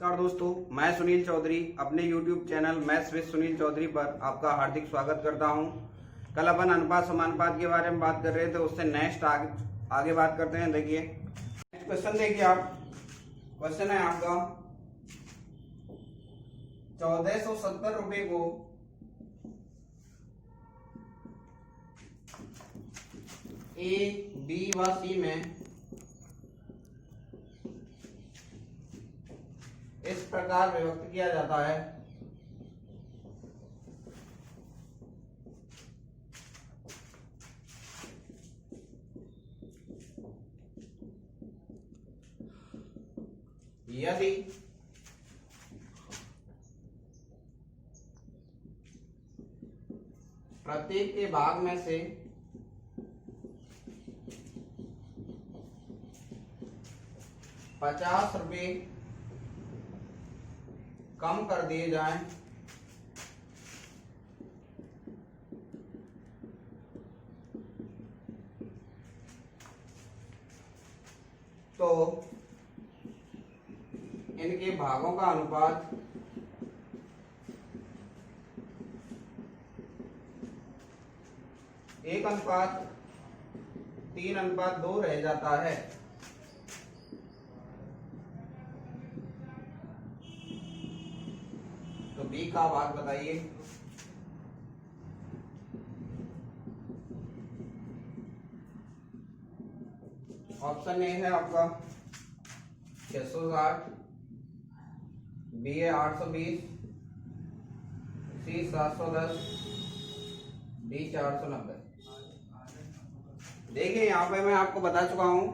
नमस्कार दोस्तों, मैं सुनील चौधरी अपने YouTube channel maths with Sunil Chaudhary पर आपका हार्दिक स्वागत करता हूं। कल अपन अनुपात समानुपात के बारे में बात कर रहे थे, उससे नेक्स्ट आगे बात करते हैं। देखिए नेक्स्ट क्वेश्चन देखिए आप। क्वेश्चन है आपका 1470 रुपए को ए, बी व सी में इस प्रकार विभक्त किया जाता है। यदि प्रत्येक के भाग में से ₹50 कम कर दिए जाएं तो इनके भागों का अनुपात एक अनुपात 3:2 रह जाता है। तो बी का भाग बताइए। ऑप्शन ए है आपका 660, बी है 820, सी 710, डी 490। देखिए यहाँ पे मैं आपको बता चुका हूं।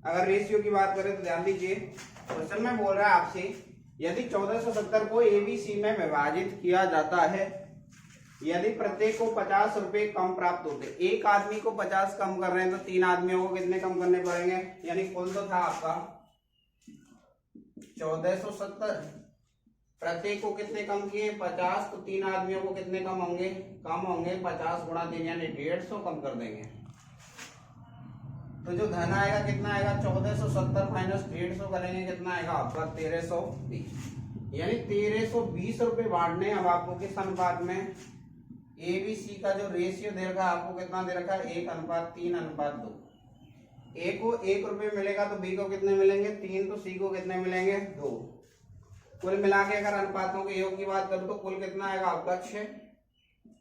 अगर रेशियो की बात करें तो ध्यान दीजिए, क्वेश्चन में बोल रहा है आपसे यदि 1470 को ABC में विभाजित किया जाता है, यदि प्रत्येक को ₹50 कम प्राप्त होते, एक आदमी को 50 कम कर रहे हैं तो 3 आदमियों को कितने कम करने पड़ेंगे? यानी कुल तो था आपका 1470, प्रत्येक को कितने कम किए? 50, तो 3 आदमियों को कितने कम होंगे? 50 गुणा 3 यानी 150 कम कर देंगे। तो जो धन आएगा कितना आएगा? 1470 माइनस 150 करेंगे कितना आएगा आपका? 1320। यानी 1320 रुपए बांटने। अब आपको किस अनुपात में? ABC का जो रेशियो दे रखा है आपको कितना दे रखा है? 1:3:2। A को 1 रुपए मिलेगा तो B को कितने मिलेंगे? 3, तो C को कितने मिलेंगे? 2। कुल मिला के अगर अनुपातों के योग की बात करूं तो कुल कितना आएगा आपका? 6।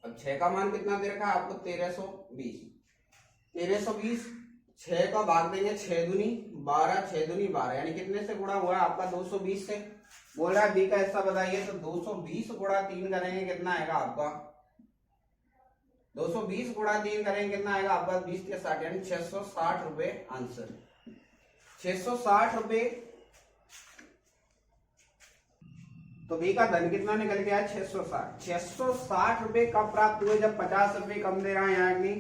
अब 6 का मान कितना दे रखा है आपको? 1320। 1320 6 का भाग देंगे 6 दूनी 12, 6 दूनी 12, यानी कितने से गुणा हुआ है आपका? 220 से। बोल रहा है बी का हिस्सा बताइए, तो 220 गुणा 3 करेंगे कितना आएगा आपका? 220 गुणा 3 करेंगे कितना आएगा आपका? 20 के 60, यानी 660 रुपए आंसर। 660 रुपए। तो बी का धन कितना निकल के आया? 660। 660 रुपए कब प्राप्त हुए? जब 50 रुपए कम दे रहा है यहाँ आदमी।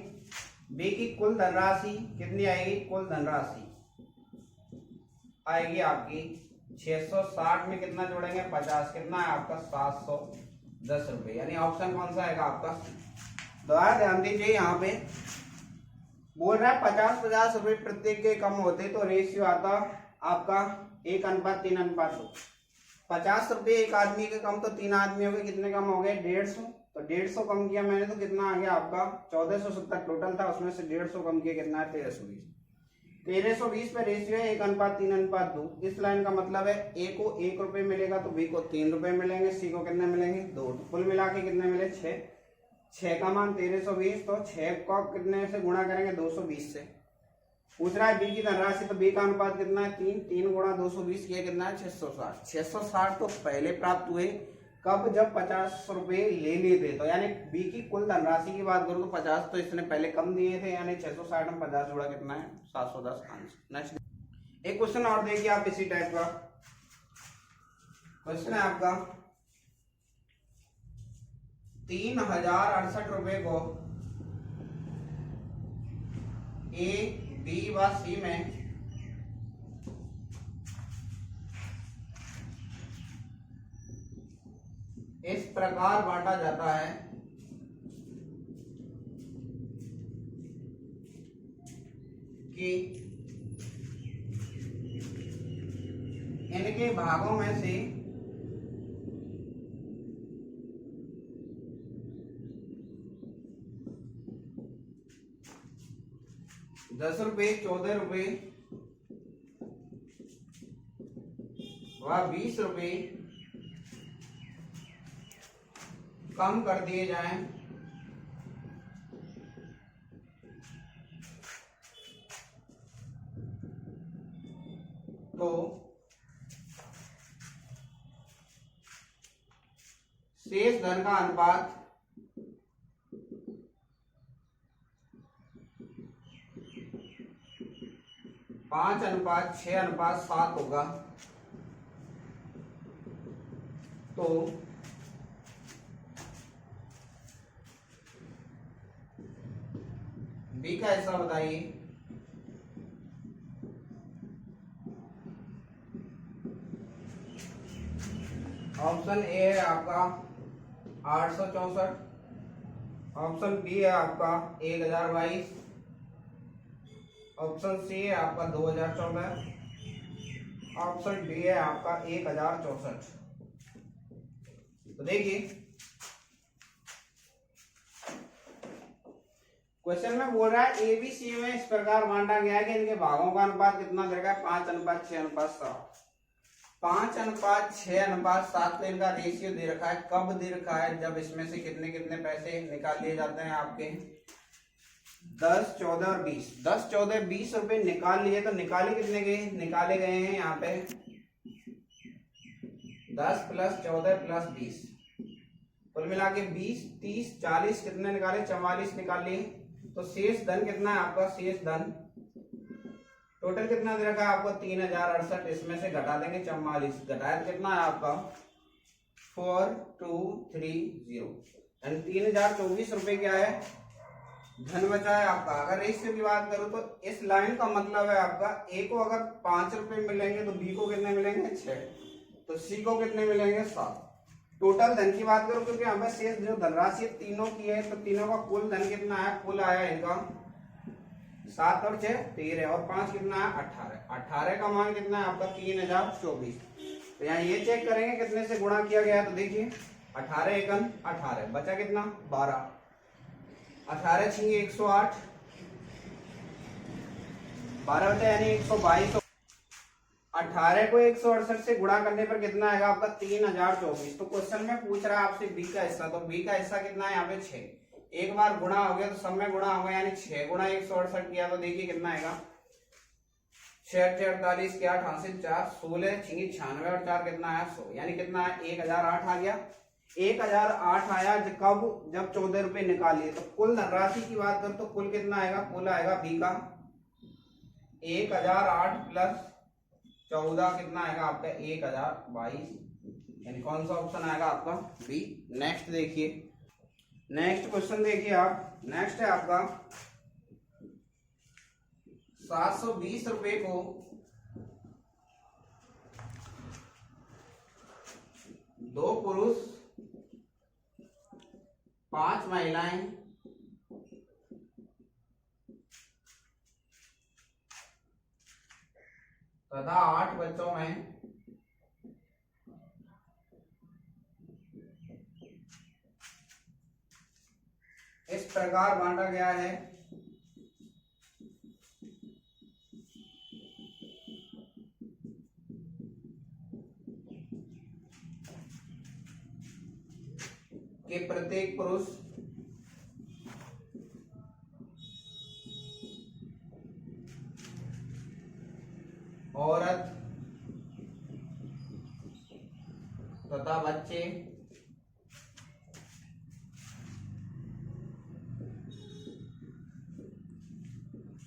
बी की कुल धनराशि कितनी आएगी? कुल धनराशि आएगी आपकी 660 में कितना जोड़ेंगे? 50, कितना है आपका? 710 रुपए। यानी ऑप्शन कौन सा आएगा आपका? दोबारा ध्यान दीजिए, यहाँ पे बोल रहा है 50 रुपए प्रत्येक के कम होते तो रेशियो आता आपका 1:3:2। 50 रुपए एक आदमी के कम तो 3 आदमियों के कितने कम हो गए? 150। तो 150 कम किया मैंने तो कितना आ गया आपका? 1470 टोटल था, उसमें से 150 कम किया कितना है? 1320। 1320 पे रेशियो है 1:3:2। इस लाइन का मतलब है ए को 1 रुपए मिलेगा तो बी को 3 रुपए मिलेंगे, सी को कितने मिलेंगे? 2। तो कुल मिला के कितने मिले? 6। 6 का मान 1320, तो 6 को कितने से गुणा करेंगे? 220 से। पूछ रहा है बी की धनराशि, तो बी का अनुपात कितना है? 3। 3 गुणा 220 किया कितना है? 660। 660 तो पहले प्राप्त हुए कब? जब 50 रुपए ले लिए थे। तो यानी बी की कुल धनराशि की बात करूं तो 50 तो इसने पहले कम दिए थे, यानी 660 में 50 जोड़ा कितना है? 710 आंसर। नेक्स्ट एक क्वेश्चन और देखिए आप इसी टाइप का। क्वेश्चन है आपका 3068 रुपए को ए, बी व सी में इस प्रकार बांटा जाता है कि इनके भागों में से 10 रुपये, 14 रुपये व 20 रुपये कम कर दिए जाएं तो शेष धन का अनुपात 5:6:7 होगा। तो बी का हिस्सा बताइए। ऑप्शन ए है आपका 864, ऑप्शन बी है आपका 1022, ऑप्शन सी है आपका 2014, ऑप्शन डी है आपका 1064। तो देखिए क्वेश्चन में बोल रहा है एबीसी में इस प्रकार बांटा गया है कि इनके भागों का अनुपात कितना दे रखा है 5:6:7। 5:6:7 पे इनका रेशियो दे रखा है। कब दे रखा है? जब इसमें से कितने कितने पैसे निकाल लिए जाते हैं आपके 10, 14 और 20। 10, 14, 20 रुपए निकाल लिए तो निकाले कितने गए? निकाले गए हैं यहाँ पे 10 + 14 + 20, कुल मिला के 20, 30, 40 कितने निकाले? 44 निकाल लिए। तो शेष धन कितना है आपका? शेष धन टोटल कितना दे रखा है आपको 3068। इसमें से घटा देंगे 44, घटाया तो कितना है आपका 4230 यानी 3024 रुपए क्या है धन बचा है आपका। अगर रेशियो की बात करूं तो इस लाइन का मतलब है आपका ए को अगर 5 रुपए मिलेंगे तो बी को कितने मिलेंगे 6, तो सी को कितने मिलेंगे 7। टोटल धन की बात करूं क्योंकि हमें शेष जो धनराशि तीनों की है तो तीनों का कुल धन कितना है? कुल आया इनका 7 और 6 13 और 5 कितना है 18। 18 का मान कितना है आपका 3024। तो यहाँ ये चेक करेंगे कितने से गुणा किया गया। तो देखिए 18 एकम 18 बचा कितना 12, 18 छिंगे 108, 12 बचा यानी 122। 18 को 168 से गुणा करने पर कितना आएगा आपका 3024। तो क्वेश्चन में पूछ रहा है आपसे बी का हिस्सा, तो बी का हिस्सा कितना है यहाँ पे 6। एक बार गुणा हो गया तो सब में गुणा हो गया यानी 6 गुणा 168 किया तो देखिए कितना आएगा 6 48 के 8 हासिल 4 16 छिंगी 96 और 4 कितना आया 100 यानी कितना है 1008 आ गया। 1008 आया कब? जब 14 रुपए निकालिए। तो कुल धनराशि की बात करें तो कुल कितना आएगा? कुल आएगा बी का 1008 + 14 कितना आएगा आपका 1022 यानी कौन सा ऑप्शन आएगा आपका बी। नेक्स्ट देखिए, नेक्स्ट क्वेश्चन देखिए आप। नेक्स्ट है आपका 720 रुपए को 2 पुरुष 5 महिलाएं तथा 8 बच्चों में इस प्रकार बांटा गया है कि प्रत्येक पुरुष औरत तथा बच्चे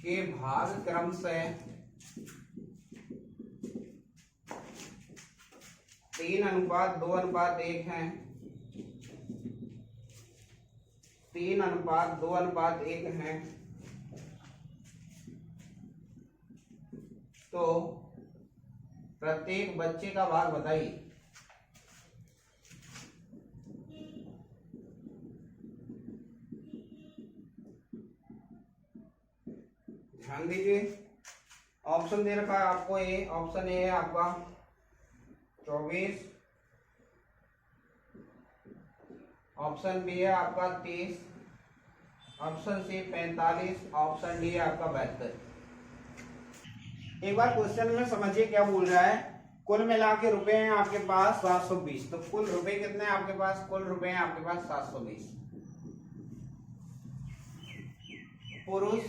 के भाग क्रम से 3:2:1 हैं। 3:2:1 हैं। तो प्रत्येक बच्चे का भाग बताइए। ध्यान दीजिए ऑप्शन दे रखा है आपको ए। ऑप्शन ए है आपका 24, ऑप्शन बी है आपका 30, ऑप्शन सी 45, ऑप्शन डी है आपका 72। एक बार क्वेश्चन में समझिए क्या बोल रहा है। कुल मिला के रुपए हैं आपके पास 720, तो कुल रुपए कितने हैं आपके पास? कुल रुपए हैं आपके पास 720। पुरुष,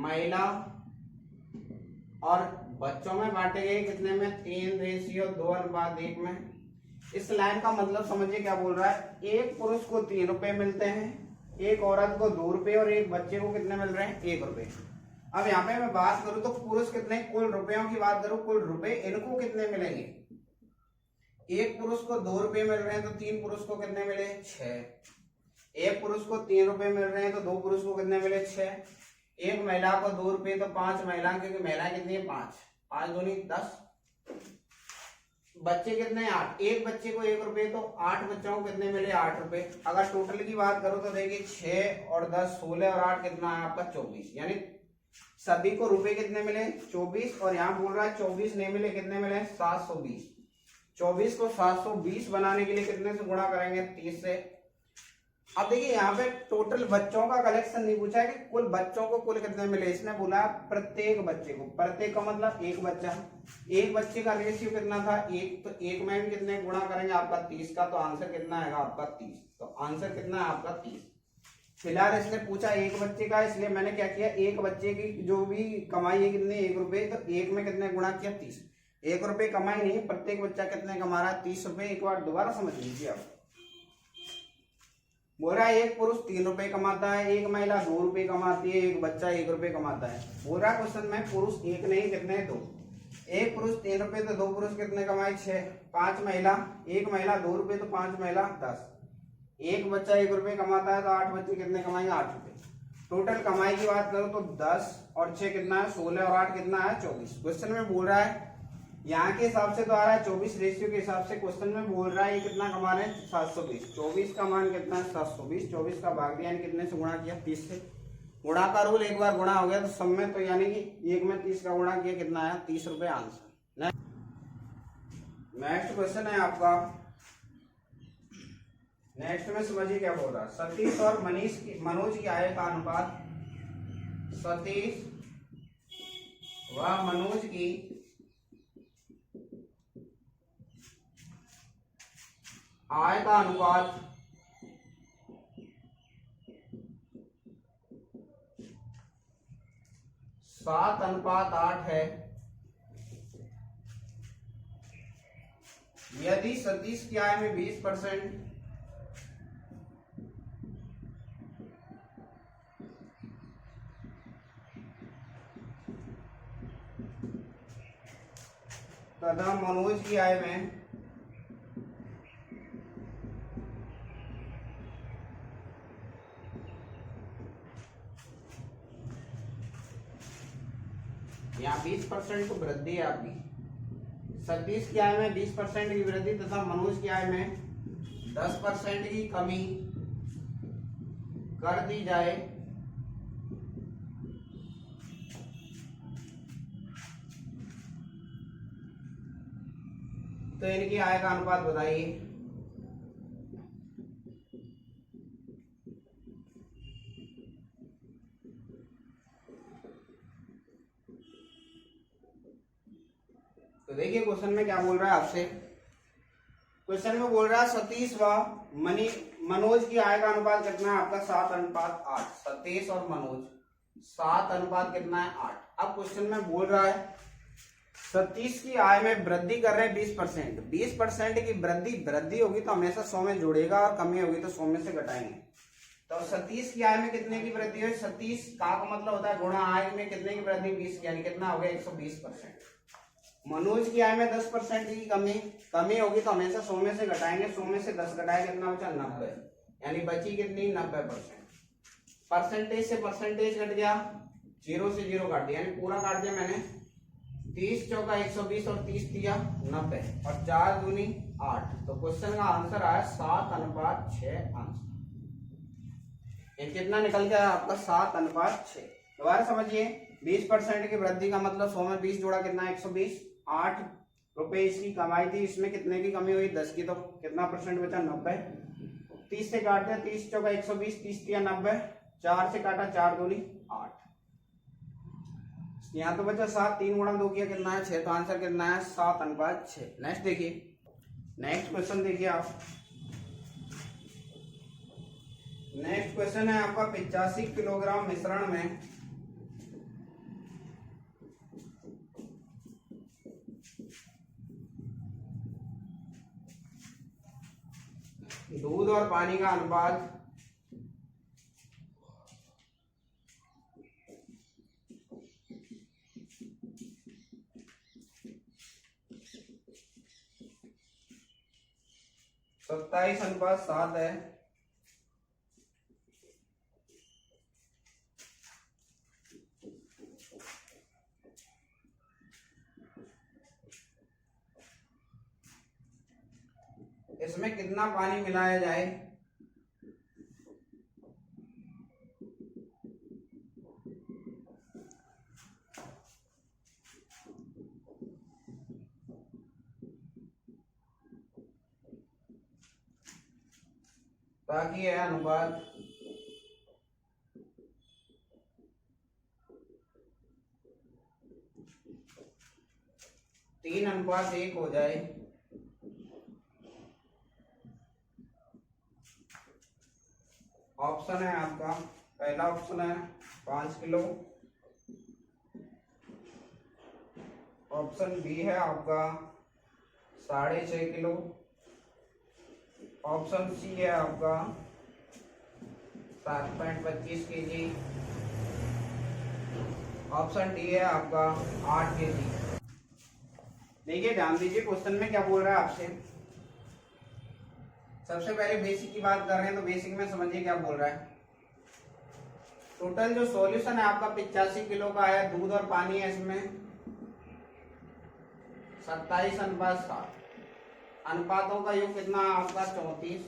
महिला और बच्चों में बांटे गए कितने में? 3:2:1 में। इस लाइन का मतलब समझिए क्या बोल रहा है। एक पुरुष को 3 रुपए मिलते हैं, एक औरत को 2 रुपए और एक बच्चे को कितने मिल रहे हैं? 1 रुपए। अब यहाँ पे मैं बात करूं तो पुरुष कितने, कुल रुपयों की बात करूं, कुल रुपए इनको कितने मिलेंगे? एक पुरुष को 2 रुपए मिल रहे हैं तो 3 पुरुष को कितने मिले? 6। एक पुरुष को 3 रुपए मिल रहे हैं तो 2 पुरुष को कितने मिले? 6। एक महिला को 2 रुपए तो 5 महिला, क्योंकि महिला कितनी है? 5, 5 दूनी 10। बच्चे कितने? 8। एक बच्चे को 1 रुपए तो 8 बच्चों को कितने मिले? 8 रुपए। अगर टोटल की बात करो तो देखिए 6 और 10 16 और 8 कितना है आपका? 24। यानी सभी को रुपए कितने मिले? 24। और यहाँ बोल रहा है 24 नहीं मिले, कितने मिले? 720। 24 को 720 बनाने के लिए कितने से गुणा करेंगे? 30 से। अब देखिए यहाँ पे टोटल बच्चों का कलेक्शन नहीं पूछा है कि कुल बच्चों को कुल कितने मिले, इसने बोला प्रत्येक बच्चे को। प्रत्येक का मतलब एक बच्चा। एक बच्चे का रेशियो कितना था? 1। तो 1 में भी कितने गुणा करेंगे आपका? 30 का। तो आंसर कितना आएगा आपका? 30। तो आंसर कितना है आपका? 30। फिलहाल इसने पूछा एक बच्चे का, इसलिए मैंने क्या किया, एक बच्चे की जो भी कमाई है कितनी? 1 रुपए। तो 1 में कितने गुणा किया? 30। 1 रुपए कमाई नहीं, प्रत्येक बच्चा कितने कमा रहा है? 30 रुपए। एक बार दोबारा समझ लीजिए आप। बोल रहा है एक पुरुष 3 रुपए कमाता है, एक महिला 2 रुपए कमाती है, एक बच्चा 1 रुपए कमाता है। बोल रहा है क्वेश्चन में पुरुष एक नहीं, कितने? 2। एक पुरुष 3 रुपए तो 2 पुरुष कितने कमाए? 6। 5 महिला, एक महिला 2 रुपए तो 5 महिला 10। एक बच्चा 1 रुपए कमाता है तो 8 बच्चे कितने कमाएंगे? 8 रुपए। टोटल कमाई की बात करो तो 10 और 6 कितना है? 16 और 8 कितना है? 24। क्वेश्चन में बोल रहा है, यहाँ के हिसाब से तो आ रहा है 24 रेशियो के हिसाब से। क्वेश्चन में बोल रहा है ये कितना कमा रहे हैं? 720। 24 का मान कितना है? 720। 24 का भाग दिया, यानी कितने से गुणा किया? 30 से। गुणा का रूल, एक बार गुणा हो गया तो सब में, तो यानी कि 1 में 30 का गुणा किया, कितना आया? 30 रुपए आंसर। नेक्स्ट क्वेश्चन है आपका। नेक्स्ट में समझिए क्या बोल रहा है। सतीश और मनोज की आय का अनुपात। सतीश व मनोज की आय का अनुपात 7:8 है। यदि सतीश की आय में 20% तथा मनोज की आय में 20% की वृद्धि है आपकी। सतीश की आय में 20% की वृद्धि तथा मनोज की आय में 10% की कमी कर दी जाए तो इनकी आय का अनुपात बताइए। तो देखिए क्वेश्चन में क्या बोल रहा है आपसे। क्वेश्चन में बोल रहा है सतीश व मनोज की आय का अनुपात कितना है आपका? 7:8। सतीश और मनोज 7 कितना है? 8। अब क्वेश्चन में बोल रहा है सतीश की आय में वृद्धि कर रहे हैं 20%। 20% की वृद्धि होगी तो हमेशा 100 में जोड़ेगा और कमी होगी तो 100 में से घटाएंगे। तो सतीश की आय में कितने की वृद्धि हुई? सतीश का मतलब होता है गुणा आय में कितने की वृद्धि? 20, यानी कितना हो गया? 120%। मनोज की आय में 10% की कमी होगी तो हमेशा 100 में से घटाएंगे। 100 में से 10 घटाए कितना बचा? 90। यानी बची कितनी? 90%। परसेंटेज से परसेंटेज घट गया, 0 से 0 काट दिया, यानी पूरा काट दिया मैंने। 30 चौका 120 और 30 दिया 90 और 4 दूनी 8। तो क्वेश्चन का आंसर आया 7:6 आंसर। ये कितना निकल गया आपका? 7:6। दोबारा समझिए, 20% की वृद्धि का मतलब 100 में 20 जोड़ा कितना? 120। 8 रुपए इसकी कमाई थी, इसमें कितने की कमी हुई 10 की, तो कितना परसेंट बचा 90। 30 से काटते हैं, 30 चौका 120, 30 या 90, 4 से काटा 4 दूनी 8, यहाँ तो बचा 7, 3 गुणा 2 किया कितना है 6, तो आंसर कितना है 7:6। नेक्स्ट देखिए, नेक्स्ट क्वेश्चन देखिए आप। नेक्स्ट क्वेश्चन है आपका 85 किलोग्राम मिश्रण में दूध और पानी का अनुपात 27:7 है। इसमें कितना पानी मिलाया जाए? ताकि यह अनुपात तीन अनुपात 1 हो जाए। ऑप्शन है आपका, पहला ऑप्शन है 5 किलो, ऑप्शन बी है आपका 6.5 किलो, ऑप्शन सी है आपका 7.25 kg, ऑप्शन डी है आपका 8 kg। देखिए ध्यान दीजिए, क्वेश्चन में क्या बोल रहा है आपसे। सबसे पहले बेसिक की बात कर रहे हैं, तो बेसिक में समझिए क्या बोल रहा है। टोटल जो सॉल्यूशन है आपका 85 किलो का है, दूध और पानी है, इसमें 27:7, अनुपातों का योग कितना आपका 34।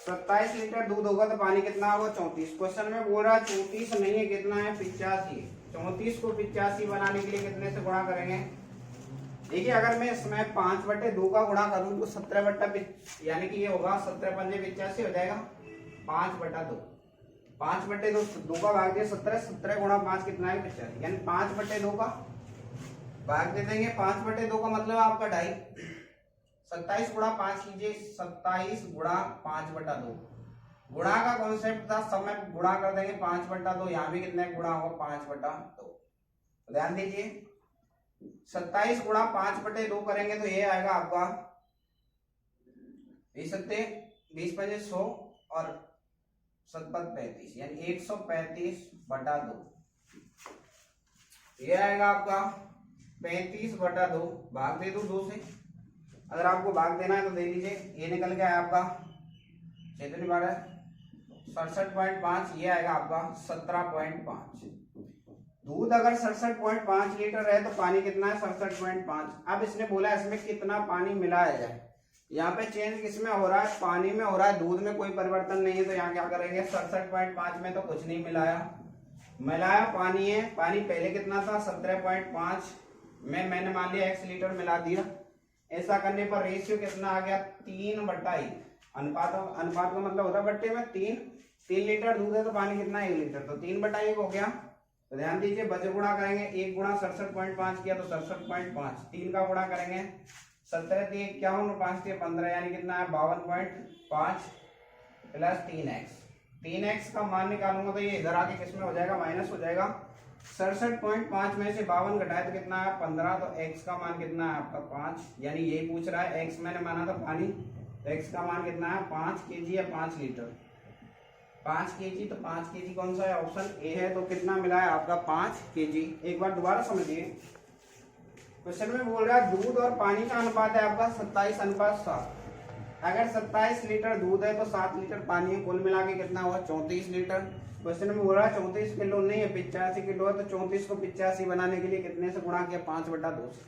27 लीटर दूध होगा तो पानी कितना होगा 34। क्वेश्चन में बोल रहा है 34 नहीं है, कितना है 85। 34 को 85 बनाने के लिए कितने से गुणा करेंगे? देखिए अगर मैं इसमें 5/2 का गुणा करूं तो 17 यानी कि ये होगा 17 पंजे 85 हो जाएगा 5/2। 5/2 का भाग दिया 17, 17 गुणा 5 कितना है 85, यानी 5/2 का भाग दे देंगे। 5/2 का मतलब आपका 2.5। 27 गुणा 5 कीजिए, 27 गुणा 5/2। गुणा का कॉन्सेप्ट था, सब में गुणा कर देंगे 5/2, यहाँ भी कितने गुणा होगा 5/2। ध्यान दीजिए 27 गुणा 5/2 करेंगे तो ये आएगा आपका 20 100 और 7 35, यानी 135/2। ये आएगा आपका 35/2। भाग दे दो 2 से, अगर आपको भाग देना है तो दे लीजिए। ये निकल गया है आपका 67.5, ये आएगा आपका 17.5। दूध अगर 67.5 लीटर है तो पानी कितना है 67.5। अब इसने बोला इसमें कितना पानी मिलाया जाए। यहाँ पे चेंज किसमें हो रहा है? पानी में हो रहा है, दूध में कोई परिवर्तन नहीं है, तो यहाँ क्या करेंगे 67.5 में तो कुछ नहीं मिलाया पानी है। पानी पहले कितना था 17.5 में, मैंने मान लिया x लीटर मिला दिया। ऐसा करने पर रेशियो कितना आ गया 3/1। अनुपात का मतलब होता है बट्टे में 3 लीटर दूध है तो पानी कितना है 1 लीटर, तो 3/1 हो गया। तो ध्यान दीजिए बचे गुणा करेंगे, 1 गुणा 67.5 किया तो 67.5, 3 का गुणा करेंगे 17 3 51 और 5 3 15, यानी कितना है 52.5 प्लस 3x का मान निकालूंगा तो ये इधर आके किसमें हो जाएगा माइनस हो जाएगा। 67.5 में से 52 घटाए तो कितना है 15, तो x का मान कितना है आपका 5, यानी यही पूछ रहा है। x मैंने माना था पानी, तो x का मान कितना है 5 kg या 5 लीटर। 5 kg, तो 5 kg कौन सा है? ऑप्शन ए है। तो कितना मिला है आपका 5 kg। एक बार दोबारा समझिए, क्वेश्चन में बोल रहा है दूध और पानी का अनुपात है आपका 27:7। अगर 27 लीटर दूध है तो 7 लीटर पानी है, कुल मिला के कितना हुआ 34 लीटर। क्वेश्चन में बोल रहा है 34 किलो नहीं है 85 किलो है, तो 34 को 85 बनाने के लिए कितने से गुणा किया 5/2 से।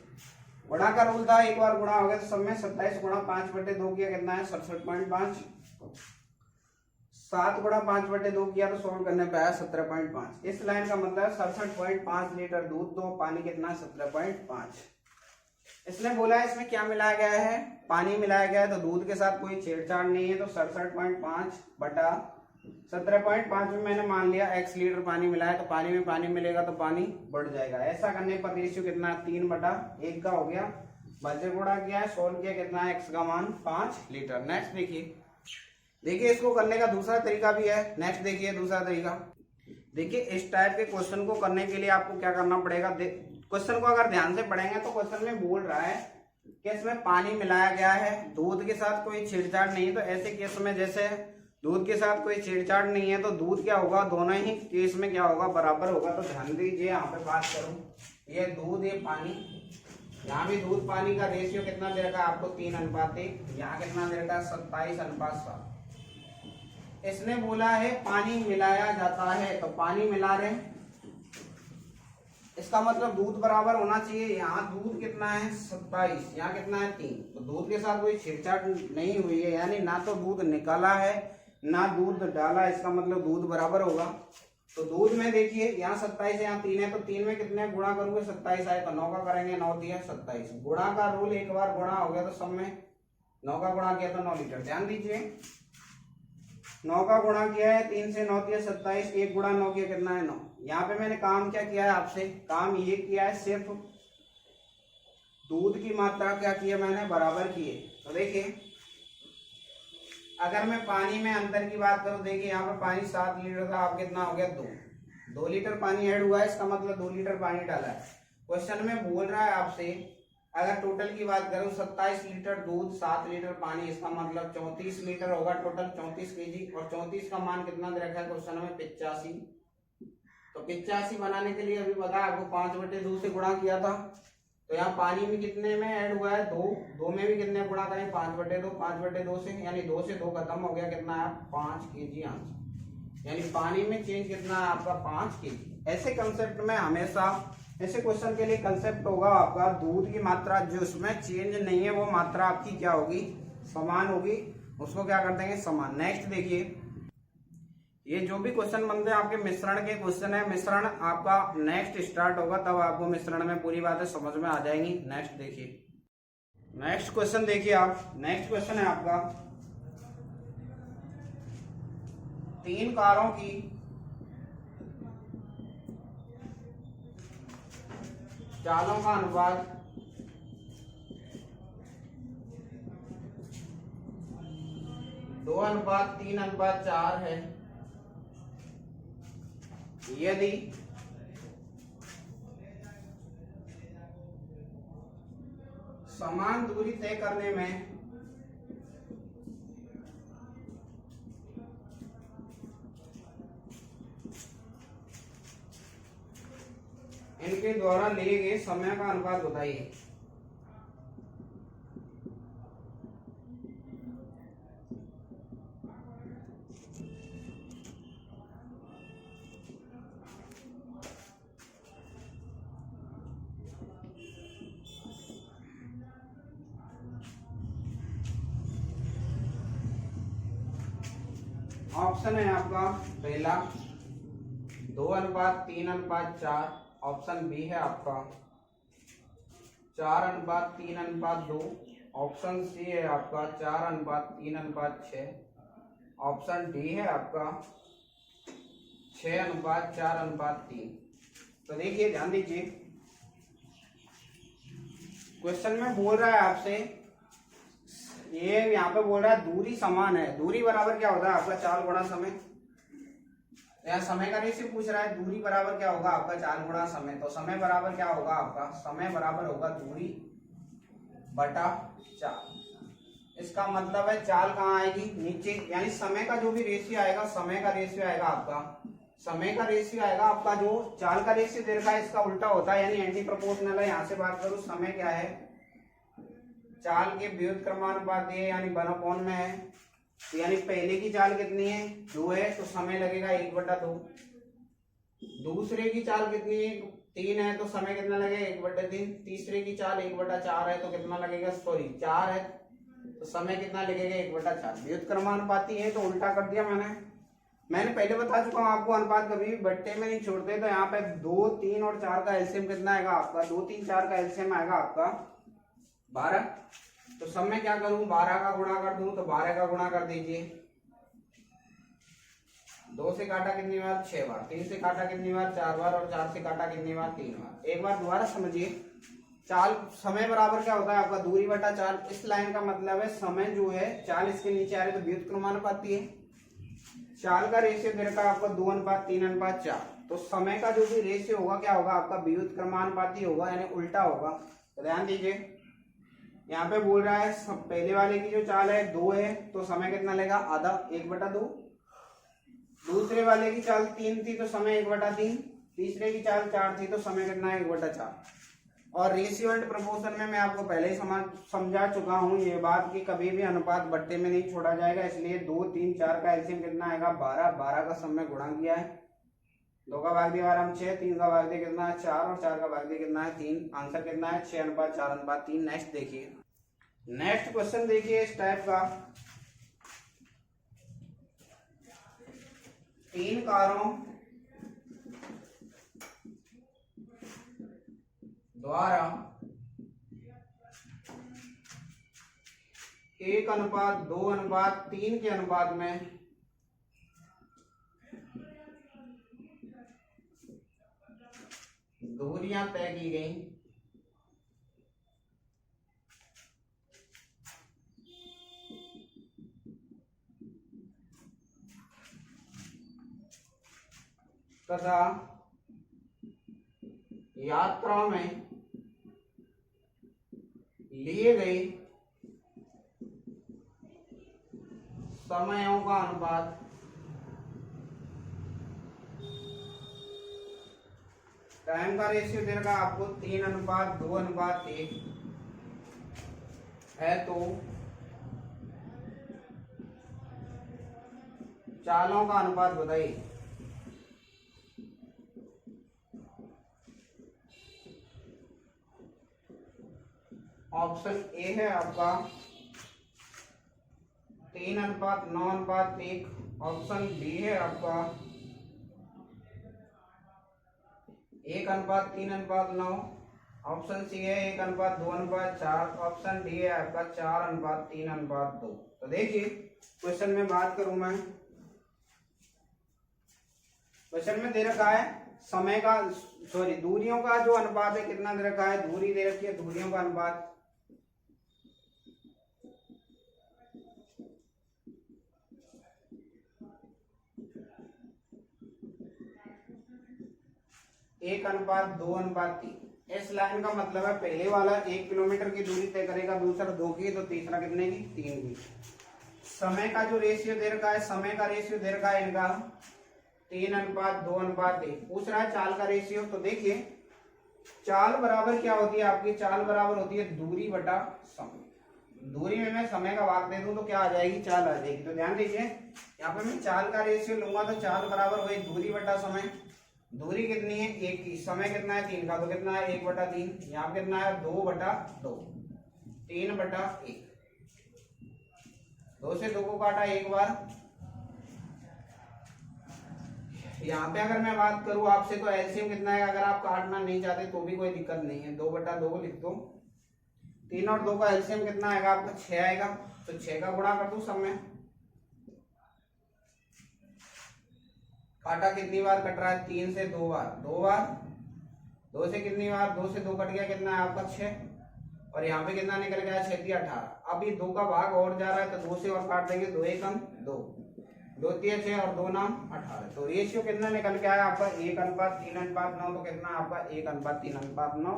गुणा का रूल था, एक बार गुणा हो गया तो सब में 27 गुणा 5/2 किया कितना है 67.5। 7 × 5/2 किया तो सोल्व करने पे आया 17.5। इस लाइन का मतलब 67.5 लीटर दूध, तो पानी कितना 17.5। इसने बोला है इसमें क्या मिलाया गया है, पानी मिलाया गया है, तो दूध के साथ कोई छेड़छाड़ नहीं है, तो 67.5 बटा 17.5 में मैंने मान लिया x लीटर पानी मिलाया, तो पानी में पानी मिलेगा तो पानी बढ़ जाएगा। ऐसा करने पर रेशियो कितना 3/1 का हो गया। बच्चे गुणा किया है, सोल्व किया, कितना है x का मान 5 लीटर। नेक्स्ट देखिए इसको करने का दूसरा तरीका भी है। नेक्स्ट देखिए दूसरा तरीका। देखिए इस टाइप के क्वेश्चन को करने के लिए आपको क्या करना पड़ेगा, क्वेश्चन को अगर ध्यान से पढ़ेंगे तो क्वेश्चन में बोल रहा है कि इसमें पानी मिलाया गया है, दूध के साथ कोई छेड़छाड़ नहीं है। तो ऐसे केस में जैसे दूध के साथ कोई छेड़छाड़ नहीं है तो दूध क्या होगा, दोनों ही केस में क्या होगा, बराबर होगा। तो ध्यान दीजिए यहाँ पे बात करूं, ये दूध ये पानी, यहाँ भी दूध पानी का रेशियो कितना दे रखा है आपको 3:1। यहाँ कितना दे रखा है 27:7। इसने बोला है पानी मिलाया जाता है, तो पानी मिला रहे, इसका मतलब दूध बराबर होना चाहिए। यहाँ दूध कितना है 27, यहाँ कितना है 3, तो दूध के साथ कोई छेड़छाड़ नहीं हुई है, यानी ना तो दूध निकाला है ना दूध डाला, इसका मतलब दूध बराबर होगा। तो दूध में देखिए यहाँ 27 है, यहाँ 3 है, तो 3 में कितने गुणा करोगे 27 आए, तो 9 का करेंगे, 9 दिया 27। गुणा का रूल, एक बार गुणा हो गया तो सब में 9 का गुणा किया तो 9 लीटर। ध्यान दीजिए 9 का गुणा किया है, 3 से 9 दिया 27, 1 गुणा 9 किया कितना है 9। यहाँ पे मैंने काम क्या किया है आपसे, काम ये किया है सिर्फ दूध की मात्रा क्या की है मैंने, बराबर की है। तो देखिए अगर मैं पानी में अंतर की बात करूं, देखिए यहाँ पे पानी 7 लीटर था, अब कितना हो गया 2 लीटर पानी ऐड हुआ है, इसका मतलब 2 लीटर पानी डाला है। क्वेश्चन में बोल रहा है आपसे अगर टोटल की बात करूं 27 लीटर दूध 7 लीटर पानी, इसका मतलब 34 लीटर होगा टोटल, 34 केजी। और 34 का मान कितना दे रखा है क्वेश्चन में 85। तो 85 बनाने के लिए अभी बता आपको 5/2 से गुणा किया था, तो यहाँ पानी में कितने में ऐड हुआ है 2 में भी कितने गुणा करें 5/2 से, यानी 2 से 2 खत्म हो गया, कितना है 5 केजी आंसर। यानी पानी में चेंज कितना है आपका 5 केजी। ऐसे कंसेप्ट में हमेशा, ऐसे क्वेश्चन के लिए कंसेप्ट होगा आपका दूध की मात्रा जो उसमें चेंज नहीं है वो मात्रा आपकी क्या होगी, समान होगी, उसको क्या कर देंगे समान। नेक्स्ट देखिए ये जो भी क्वेश्चन बनते हैं आपके मिश्रण के क्वेश्चन है, मिश्रण आपका नेक्स्ट स्टार्ट होगा तब आपको मिश्रण में पूरी बातें समझ में आ जाएंगी। नेक्स्ट देखिए, नेक्स्ट क्वेश्चन देखिए आप, नेक्स्ट क्वेश्चन है आपका 3 कारों की चालों का अनुपात 2:3:4 है। यदि समान दूरी तय करने में इनके द्वारा लिए गए समय का अनुपात बताइए। ऑप्शन है आपका पहला 2:3:4, ऑप्शन बी है आपका 4:3:2, ऑप्शन सी है आपका 4:3:6, ऑप्शन डी है आपका 6:4:3। तो देखिए ध्यान दीजिए क्वेश्चन में बोल रहा है आपसे, ये यहाँ पे बोल रहा है दूरी समान है, दूरी बराबर क्या होता है आपका 4 गुणा समय, यहाँ समय का रेशियो पूछ रहा है, दूरी बराबर क्या होगा आपका 4 गुणा समय। तो समय बराबर क्या होगा आपका, समय बराबर होगा दूरी बटा 4। इसका मतलब है चाल कहाँ आएगी नीचे, यानी समय का जो भी रेशियो आएगा, समय का रेशियो आएगा आपका, समय का रेशियो आएगा आपका, जो चाल का रेशियो दे रखा है इसका उल्टा होता है, यानी एंटी प्रोपोर्शनल है। यहाँ से बात करूँ समय क्या है, चाल के व्युत्क्रमानुपात ये यानी 1/, में है, यानी पहले की चाल कितनी है 2 है, तो समय लगेगा 1/2। दूसरे की चाल कितनी है 3 है, तो समय कितना लगेगा 1/3। तीसरे की चाल 1/4 है, तो कितना लगेगा, सॉरी 4 है, तो समय कितना लगेगा 1/4। व्युत्क्रमानुपाती है तो उल्टा कर दिया मैंने, मैंने पहले बता चुका हूँ आपको, अनुपात कभी भी बट्टे में नहीं छोड़ते। तो यहाँ पे 2, 3 और 4 का एलसीएम कितना आएगा आपका, 2, 3, 4 का एलसीएम आएगा आपका 12। तो सब में क्या करूं, 12 का गुणा कर दूं, तो 12 का गुणा कर दीजिए। 2 से काटा कितनी बार, 6 बार। 3 से काटा कितनी बार, 4 बार। और 4 से काटा कितनी बार, 3 बार। एक बार दोबारा समझिए, चाल समय बराबर क्या होता है आपका, दूरी बटा चाल। इस लाइन का मतलब है समय जो है, चाल इसके नीचे आ रही तो व्युत्क्रमानुपाती है। चाल का रेशियो दे रखा है आपका 2:3:4। तो समय का जो भी रेशियो होगा क्या होगा आपका, व्युत्क्रमानुपाती होगा, यानी उल्टा होगा। तो ध्यान दीजिए, यहाँ पे बोल रहा है पहले वाले की जो चाल है 2 है, तो समय कितना लेगा, आधा, 1/2। दूसरे वाले की चाल 3 थी तो समय 1/3। तीसरे की चाल 4 थी तो समय कितना है, 1/4। और रेशियो एंड प्रोपोर्शन में मैं आपको पहले ही समझा चुका हूं ये बात कि कभी भी अनुपात बट्टे में नहीं छोड़ा जाएगा। इसलिए 2, 3, 4 का एलसीएम कितना आएगा, 12। 12 का समय गुणा किया है, 2 का भाग दिया हम 6, 3 का भाग दिया कितना है 4, और 4 का भाग दिया कितना है 3। आंसर कितना है 6:4:3। नेक्स्ट देखिए, नेक्स्ट क्वेश्चन देखिए इस टाइप का। 3 कारों द्वारा 1:2:3 के अनुपात में दूरियां तय की गई तथा यात्रा में लिए गए समयों का अनुपात टाइम का रेशियो दे रखा आपको 3:2:1 है। तो चालों का अनुपात बताइए। ऑप्शन ए है आपका 3:9:1। ऑप्शन बी है आपका 1:3:9। ऑप्शन सी है 1:2:4। ऑप्शन डी है आपका 4:3:2। तो देखिए, क्वेश्चन में बात करूं मैं, क्वेश्चन में दे रखा है समय का, सॉरी, दूरियों का जो अनुपात है कितना दे रखा है, दूरी दे रखी है, दूरियों का अनुपात। एक 1:2:3। इस लाइन का मतलब है पहले वाला 1 किलोमीटर की दूरी तय करेगा, दूसरा 2 की, तो तीसरा कितने की, 3 की। समय का जो रेशियो दे रखा है, समय का रेशियो दे रखा है इनका 3:2:1। पूछ रहा है चाल का रेशियो। तो देखिए, चाल बराबर क्या होती है आपकी, चाल बराबर होती है दूरी बटा समय। दूरी में मैं समय का भाग दे दूं तो क्या आ जाएगी, चाल आ जाएगी। तो ध्यान दीजिए, यहाँ पे मैं चाल का रेशियो लूंगा तो चाल बराबर हुई दूरी बटा समय। दूरी कितनी है, 1 की, समय कितना है 3 का, तो कितना है 1/3। यहाँ कितना है 2/2, 3/1। 2 से 2 को काटा एक बार। यहाँ पे अगर मैं बात करूं आपसे तो एलसीएम कितना है, अगर आप काटना नहीं चाहते तो भी कोई दिक्कत नहीं है, 2/2 लिख दो। 3 और 2 का एलसीएम कितना आएगा आपका, 6 आएगा। तो 6 का गुणा कर दो सब में। काटा कितनी बार कट रहा है, 3 से 2 बार, 2 बार। 2 से कितनी बार, 2 से 2 कट गया, कितना है आपका 6। और यहाँ पे कितना निकल गया, 6 × 18। अब ये 2 का भाग और जा रहा है तो 2 से और काट देंगे, 2 × 1 = 2, 2 × 3 = 6 और 2 × 9 = 18। तो रेशियो कितना निकल के आया आपका 1:3:9। तो कितना आपका 1:3:9।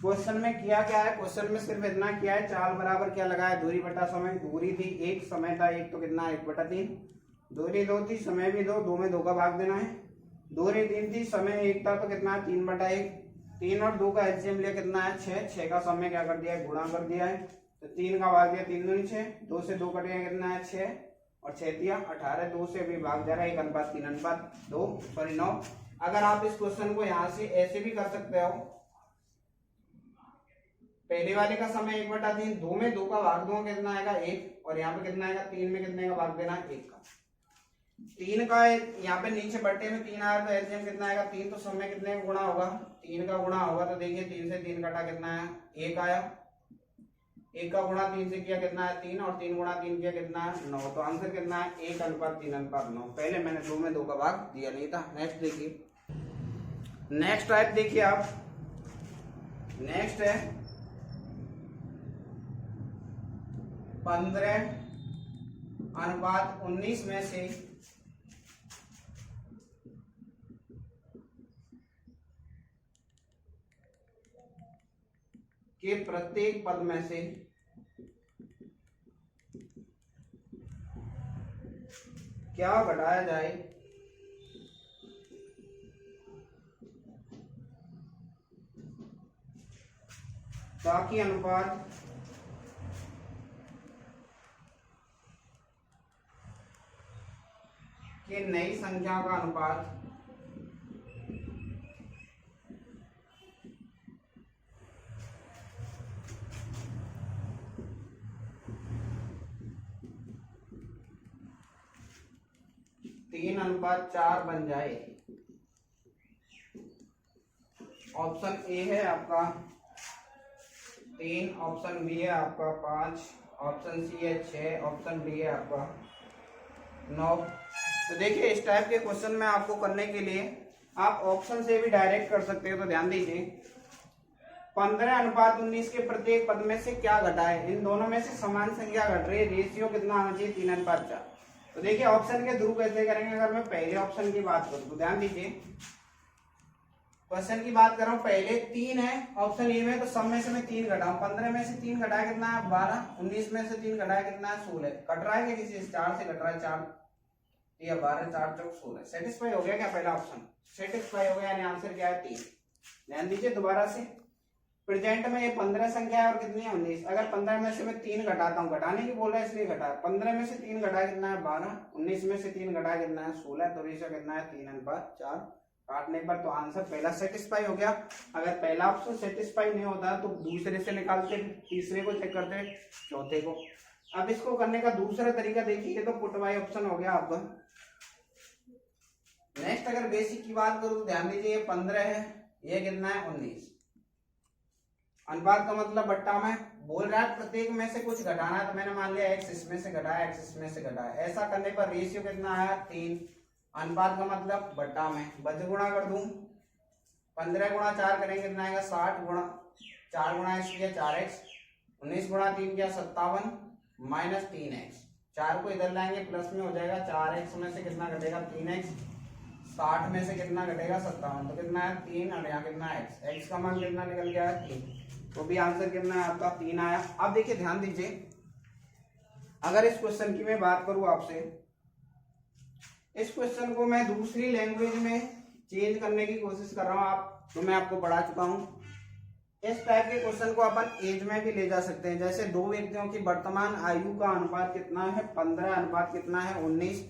क्वेश्चन में किया क्या है, क्वेश्चन में सिर्फ इतना किया है, चाल बराबर क्या लगाया, दूरी बटा समय। दूरी थी 1, समय था 1, तो कितना 1/3। दूरी 2 थी, समय भी 2, 2 में 2 का भाग देना है। दूरी 3 थी, समय 1 था, तो कितना 3/1। 3 और 2 का एलसीएम लिया, कितना है 6। 6 का समय क्या कर दिया है, गुणा कर दिया है। तो 3 का भाग दिया, 3 दूनी 6, 2 से 2 कट गया, कितना है 6 और 6 × 18। 2 से भी भाग जा रहा है, 1:3:2, सॉरी 9। अगर आप इस क्वेश्चन को यहाँ से ऐसे भी कर सकते हो, पहले वाले का समय 1/3, 2 में 2 का भाग दूंगा, कितना आएगा 1, और यहाँ पे कितना आएगा 3 में कितने का भाग देना है, 1 का। 3 का यहाँ पे नीचे बट्टे में 3 आया तो एलसीएम कितना आएगा 3, तो सब में कितने का गुणा होगा 3 का गुणा होगा। तो देखिए 3 से 3 कटा कितना है 1 आया, 1 का गुणा 3 से किया कितना है 3, और 3 गुणा 3 किया कितना है 9। तो आंसर कितना है 1:3:9। पहले मैंने 2 में 2 का भाग दिया नहीं था। नेक्स्ट देखिए, नेक्स्ट टाइप देखिए आप, नेक्स्ट है 15:19 में से के प्रत्येक पद में से क्या घटाया जाए ताकि अनुपात के नई संख्या का अनुपात तीन अनुपात 4 बन जाए। ऑप्शन ए है आपका 3, ऑप्शन बी है आपका 5, ऑप्शन सी है 6, ऑप्शन डी है आपका 9। तो देखिए इस टाइप के क्वेश्चन में आपको करने के लिए आप ऑप्शन से भी डायरेक्ट कर सकते हो। तो ध्यान दीजिए 15:19 के प्रत्येक पद में से क्या घटा है, इन दोनों में से समान संख्या घट रही है, रेशियो कितना आना चाहिए 3:4। तो देखिए ऑप्शन के थ्रू कैसे करेंगे। अगर मैं पहले ऑप्शन की बात करूं तो ध्यान दीजिए, क्वेश्चन की बात कर रहा हूं, पहले 3 है ऑप्शन ए में, तो सब में से मैं 3 घटाऊं, 15 में से 3 घटाया कितना है 12, 19 में से 3 घटाया कितना है 16। कट रहा है क्या किसी 4 से कट रहा है 4 या 12, 4 चौक 16। सेटिस्फाई हो गया क्या पहला ऑप्शन, सेटिस्फाई हो गया, यानी आंसर क्या है 3। ध्यान दीजिए दोबारा से, प्रेजेंट में ये 15 संख्या है और कितनी है 19। अगर 15 में से मैं 3 घटाता हूँ, घटाने की बोल रहा है इसलिए घटाया, 15 में से 3 घटाया कितना है 12, 19 में से 3 घटाया कितना है 16, तो रेशियो कितना है 3:4। काटने पर तो आंसर पहला सेटिस्फाई हो गया। अगर पहला ऑप्शन सेटिस्फाई नहीं होता तो दूसरे से निकालते, तीसरे को चेक करते, चौथे को। अब इसको करने का दूसरा तरीका देखिए, तो पुट बाय ऑप्शन हो गया आपका। नेक्स्ट अगर बेसिक की बात करूं तो ध्यान दीजिए, ये 15 है, ये कितना है 19। अनुपात का मतलब बट्टा में बोल रहा है प्रत्येक में से कुछ घटाना है, तो मैंने मान लिया x इसमें से घटाया, x इसमें से घटाया। ऐसा करने पर रेशियो कितना आया 3। अनुपात का मतलब बट्टा में बज गुणा कर दूं, 15 गुणा 4 करेंगे कितना आएगा 60, गुणा 4 गुणा x किया 4x, 19 गुणा 3 किया 57 माइनस 3x। 4 को इधर लाएंगे प्लस में हो जाएगा, 4x में से कितना घटेगा 3x, 60 में से कितना घटेगा 57, तो कितना है 3, और यहाँ कितना है x का मान कितना निकल गया है 3, तो भी आंसर कितना है आपका 3 आया। अब देखिए ध्यान दीजिए, अगर इस क्वेश्चन की मैं बात करूं आपसे, इस क्वेश्चन को मैं दूसरी लैंग्वेज में चेंज करने की कोशिश कर रहा हूं, आप तो मैं आपको पढ़ा चुका हूं। इस टाइप के क्वेश्चन को अपन एज में भी ले जा सकते हैं, जैसे दो व्यक्तियों की वर्तमान आयु का अनुपात कितना है 15, अनुपात कितना है 19।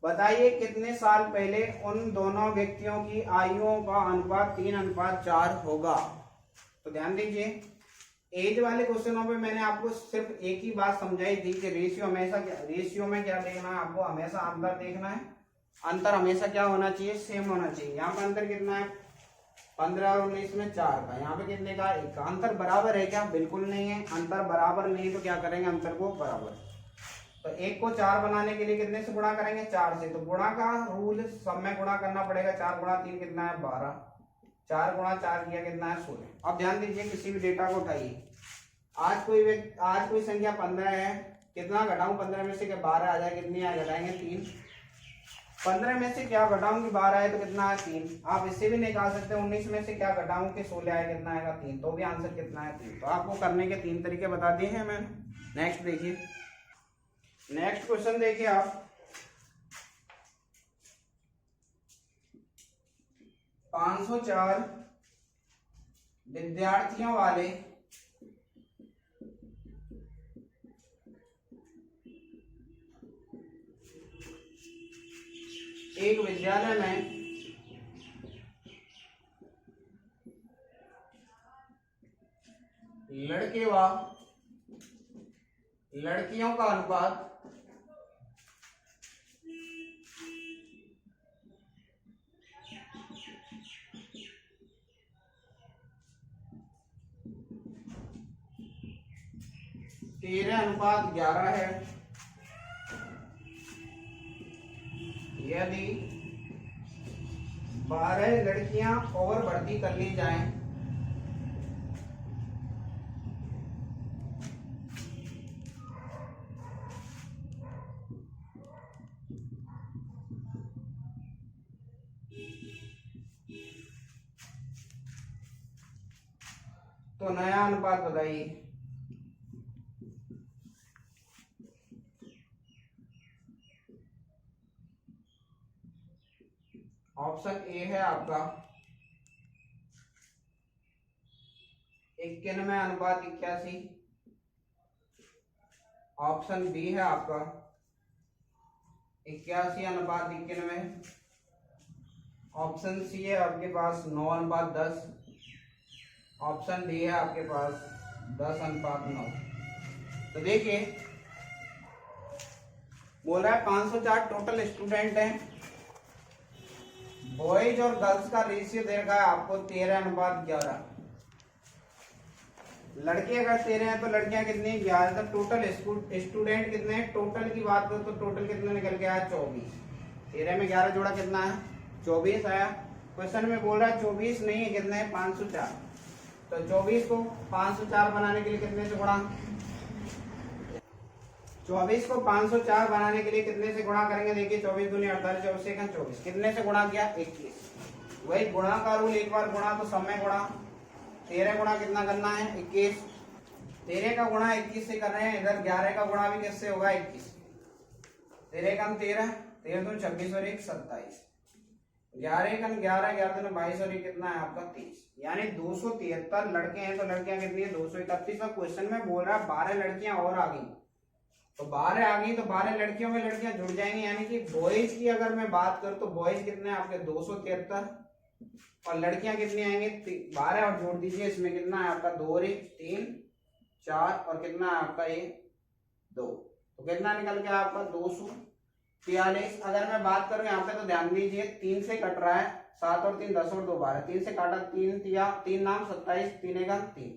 बताइए कितने साल पहले उन दोनों व्यक्तियों की आयुओं का अनुपात 3:4 होगा। तो ध्यान दीजिए, एज वाले क्वेश्चनों पे मैंने आपको सिर्फ एक ही बात समझाई थी कि रेशियो हमेशा रेशियो में क्या देखना है, आपको हमेशा अंतर देखना है। अंतर हमेशा क्या होना चाहिए, सेम होना चाहिए। यहाँ पे अंतर कितना है 15 और 19 में 4 का, यहाँ पे कितने का 1 का। अंतर बराबर है क्या, बिल्कुल नहीं है। अंतर बराबर नहीं है तो क्या करेंगे, अंतर को बराबर। तो 1 को 4 बनाने के लिए कितने से गुणा करेंगे 4 से, तो गुणा का रूल सब में गुणा करना पड़ेगा। 4 गुणा 3 कितना है 12, 4 गुणा 4 किया कितना है 16। अब ध्यान दीजिए, किसी भी डेटा को उठाइए, आज कोई संख्या 15 है, कितना घटाऊं 15 में से, कि 12 आ जाए, कितनी आ घटाएंगे 3। 15 में से क्या घटाऊं कि 12 है, तो कितना है 3। आप इससे भी निकाल सकते हैं 19 में से क्या घटाऊं कि 16 है, कितना आएगा 3, तो भी आंसर कितना है 3। तो आपको करने के 3 तरीके बता दिए हैं मैंने। नेक्स्ट देखिए, नेक्स्ट क्वेश्चन देखिए आप, 504 विद्यार्थियों वाले एक विद्यालय में लड़के व लड़कियों का अनुपात 13:11 है। यदि 12 लड़कियां और भर्ती कर ली जाएं तो नया अनुपात बताइए। ऑप्शन ए है आपका 91:81। ऑप्शन बी है आपका 81:91। ऑप्शन सी है आपके पास 9:10। ऑप्शन डी है आपके पास 10:9। तो देखिए बोल रहा है 504 टोटल स्टूडेंट हैं, बॉयज और गर्ल्स का रेशियो दे रखा है आपको 13:11। लड़के अगर 13 हैं तो लड़कियां कितनी 11। तो टोटल स्टूडेंट कितने हैं, टोटल की बात करो तो टोटल कितने निकल के आया 24। 13 में 11 जोड़ा कितना है 24 आया। क्वेश्चन में बोल रहा है 24 नहीं है, कितने हैं 504। तो 24 को 504 बनाने के लिए कितने से गुणा, 24 को 504 बनाने के लिए कितने से गुणा करेंगे। देखिए 24 दूनी 48, 24 से 24, कितने से गुणा किया 21। वही गुणा का रूल, एक बार गुणा तो सब में गुणा। 13 गुणा कितना करना है 21। 13 का गुणा 21 से कर रहे हैं, इधर 11 का गुणा भी किससे होगा 21। 13 कम 13, 13 दूनी 26 और 1 27। 11 कम 11, 11 दूनी 22 और 1 कितना है आपका 23। यानी 273 लड़के हैं तो लड़कियां कितनी है 231। का क्वेश्चन में बोल रहा है 12 लड़कियां और आ गई। तो 12 आ गई तो 12 लड़कियों में लड़कियां जुड़ जाएंगी। यानी कि बॉयज की अगर मैं बात करूं तो बॉयज कितने हैं आपके 273 और लड़कियां कितनी आएंगी 12 और जोड़ दीजिए इसमें कितना है आपका 2 और 1 3 4 और कितना है आपका ये 2। तो कितना निकल गया आपका 243। अगर मैं बात करूं यहाँ पे तो ध्यान दीजिए 3 से कट रहा है, 7 और 3 10 और 2 12। 3 से काटा 3 नाम 27, 3 1 3,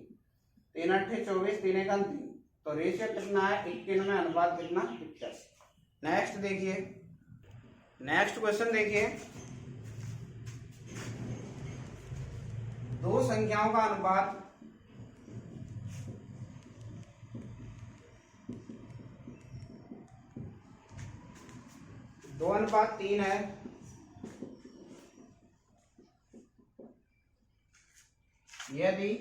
3 8 24, 3 1 3। तो रेशियो कितना है 91 अनुपात कितना 81। नेक्स्ट देखिए, नेक्स्ट क्वेश्चन देखिए, दो संख्याओं का अनुपात दो अनुपात 3 है। यदि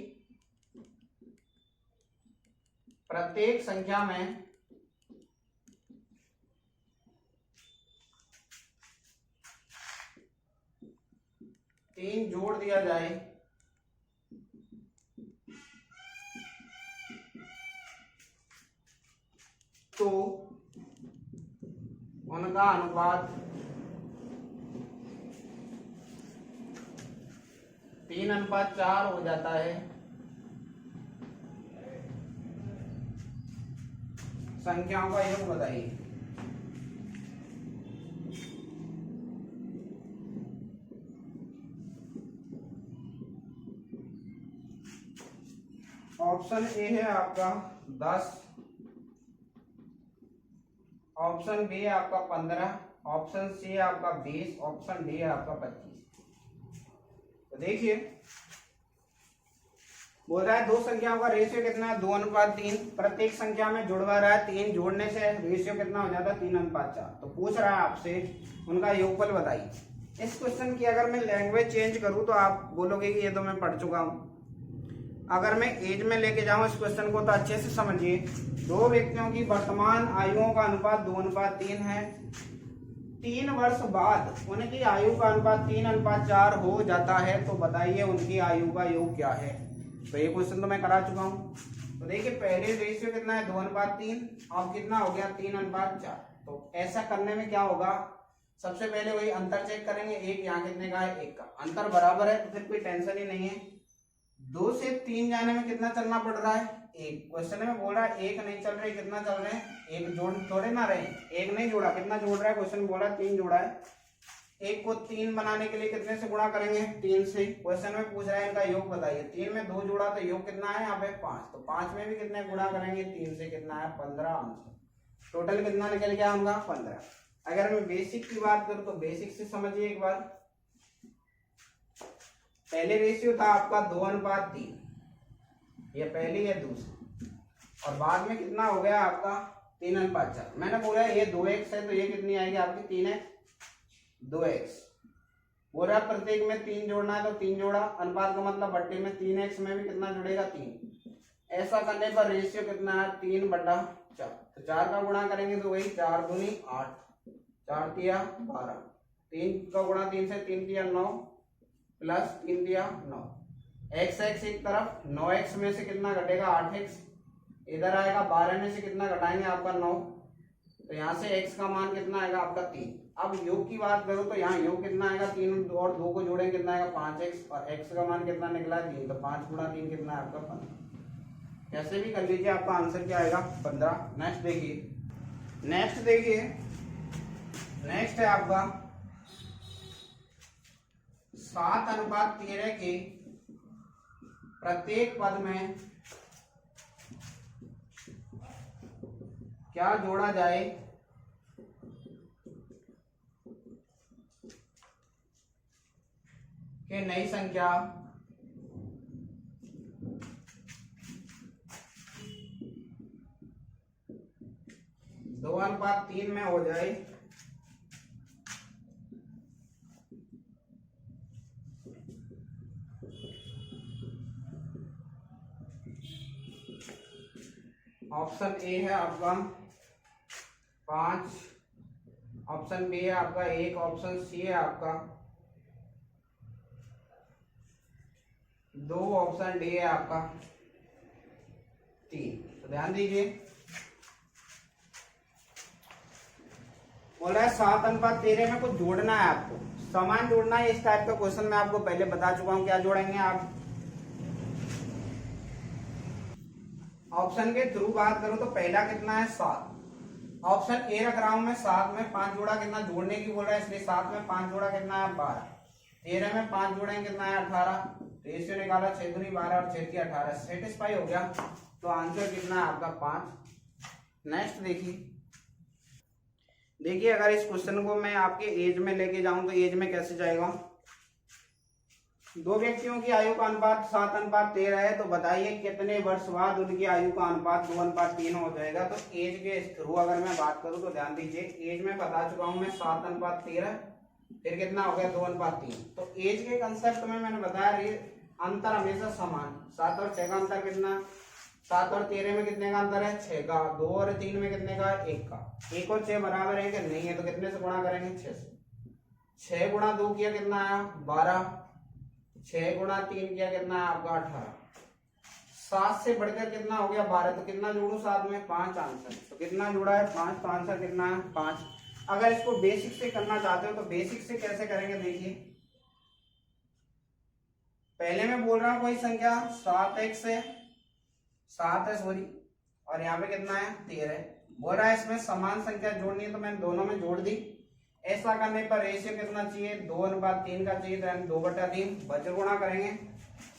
प्रत्येक संख्या में तीन जोड़ दिया जाए तो उनका अनुपात 3:4 हो जाता है। संख्याओं का योग बताइए। ऑप्शन ए है आपका 10, ऑप्शन बी है आपका 15, ऑप्शन सी है आपका 20, ऑप्शन डी है आपका 25। तो देखिए बोल रहा है दो संख्याओं का रेशियो कितना है 2:3। प्रत्येक संख्या में जुड़वा रहा है, 3 जोड़ने से रेशियो कितना हो जाता है 3:4। तो पूछ रहा है आपसे उनका योगफल बताइए। इस क्वेश्चन की अगर मैं लैंग्वेज चेंज करूं तो आप बोलोगे कि ये तो मैं पढ़ चुका हूं। अगर मैं एज में लेके जाऊं इस क्वेश्चन को तो अच्छे से समझिए। दो व्यक्तियों की वर्तमान आयुओं का अनुपात 2:3 है। 3 वर्ष बाद उनकी आयु का अनुपात 3:4 हो जाता है। तो बताइए उनकी आयु का योग क्या है। तो ये क्वेश्चन तो मैं करा चुका हूँ। तो देखिए पहले रेशियो कितना है 2:3, अब कितना हो गया 3:4। तो ऐसा करने में क्या होगा, सबसे पहले वही अंतर चेक करेंगे। एक यहाँ कितने का है 1 का, अंतर बराबर है तो फिर कोई टेंशन ही नहीं है। 2 से 3 जाने में कितना चलना पड़ रहा है 1। क्वेश्चन में बोल रहा है 1 नहीं चल रहे, कितना चल रहे हैं 1 जोड़ थोड़े ना रहे, 1 नहीं जोड़ा, कितना जोड़ रहा है क्वेश्चन बोल रहा है 3 जोड़ा है। एक को 3 बनाने के लिए कितने से गुणा करेंगे? 3 से। क्वेश्चन में पूछ रहा है इनका योग बताइए। 3 में 2 जोड़ा तो योग कितना है यहाँ पे? 5। तो 5 में भी कितने गुणा करेंगे? 3 से। कितना है? 15 आंसर। टोटल कितना निकल गया उनका? 15। अगर मैं बेसिक की बात करूं तो बेसिक से समझिए एक बार। पहले रेशियो था आपका 2:3, ये पहली है दूसरी, और बाद में कितना हो गया आपका? 3:4। मैंने बोला ये 2x है तो ये कितनी आएगी आपकी? 3x 2x। बोला प्रत्येक में 3 जोड़ना है तो 3 जोड़ा, अनुपात का मतलब बट्टे में 3x में भी कितना जुड़ेगा? 3। ऐसा करने पर रेशियो कितना है? 3/4। तो 4 का गुणा करेंगे तो वही 4 दूनी 8, 4 तिया 12, 3 का गुणा 3 से 3 तिया 9 प्लस 3 तिया 9। x x एक तरफ, 9x में से कितना घटेगा? 8x। इधर आएगा 12 में से कितना घटाएंगे? आपका 9। तो यहाँ से x का मान कितना आएगा? आपका 3। अब योग की बात करो तो यहाँ योग कितना आएगा? 3 और 2 को जोड़ेंगे कितना आएगा? 5x, और x का मान कितना निकला है? 3। तो 5 गुणा 3 कितना है आपका? 15। कैसे भी कर लीजिए, आपका आंसर क्या आएगा? 15। नेक्स्ट देखिए, नेक्स्ट है आपका 7:13 के प्रत्येक पद में क्या जोड़ा जाए कि नई संख्या 2:3 में हो जाए। ऑप्शन ए है आपका 5, ऑप्शन बी है आपका 1, ऑप्शन सी है आपका 2, ऑप्शन डी है आपका 3। तो ध्यान दीजिए, बोला है 7:13 में कुछ जोड़ना है आपको, समान जोड़ना है। इस टाइप का क्वेश्चन मैं आपको पहले बता चुका हूं क्या जोड़ेंगे आप। ऑप्शन के थ्रू बात करूं तो पहला कितना है? 7। ऑप्शन ए रख रहा हूं मैं। 7 में 5 जोड़ा कितना? जोड़ने की बोल रहा है, इसलिए 7 में 5 जोड़ा कितना है? 12। 13 में 5 जोड़ेंगे कितना है? 18। रेशियो निकाला 6 दूनी 12 और 6 की 18। सेटिस्फाई हो गया। तो आंसर कितना है आपका? 5। नेक्स्ट देखिए अगर इस क्वेश्चन को मैं आपके एज में लेके जाऊं तो एज में कैसे जाएगा? दो व्यक्तियों की आयु का अनुपात 7:13 है, तो बताइए कितने वर्ष बाद उनकी आयु का अनुपात 2:3 हो जाएगा। तो एज के थ्रू अगर मैं बात करूं तो ध्यान दीजिए, एज में बता चुका हूं मैं 7:13, फिर कितना हो गया? 2:3। तो एज के कंसेप्ट में मैंने बताया अंतर हमेशा समान। 7 और 6 का अंतर कितना? 7 और 13 में कितने का अंतर है? 6 का। 2 और 3 में कितने का? 1 का। 1 और 6 बराबर है कि नहीं है? तो कितने से गुणा करेंगे? 6 से। 6 गुणा 2 किया कितना आया? 12। 6 गुणा 3 किया कितना है आपका? 18। 7 से बढ़कर कितना हो गया? 12। तो कितना जोड़ू साथ में? 5 आंसर। तो कितना जोड़ा है? 5। तो आंसर कितना है? 5। अगर इसको बेसिक से करना चाहते हो तो बेसिक से कैसे करेंगे? देखिए पहले मैं बोल रहा हूं कोई संख्या 7x है, 7 है सॉरी, और यहाँ पे कितना है? 13। बोल रहा है इसमें समान संख्या जोड़नी है, तो मैंने दोनों में जोड़ दी। ऐसा करने पर रेशियो कितना चाहिए? 2:3 का चाहिए, तो हम 2/3 बच गुणा करेंगे।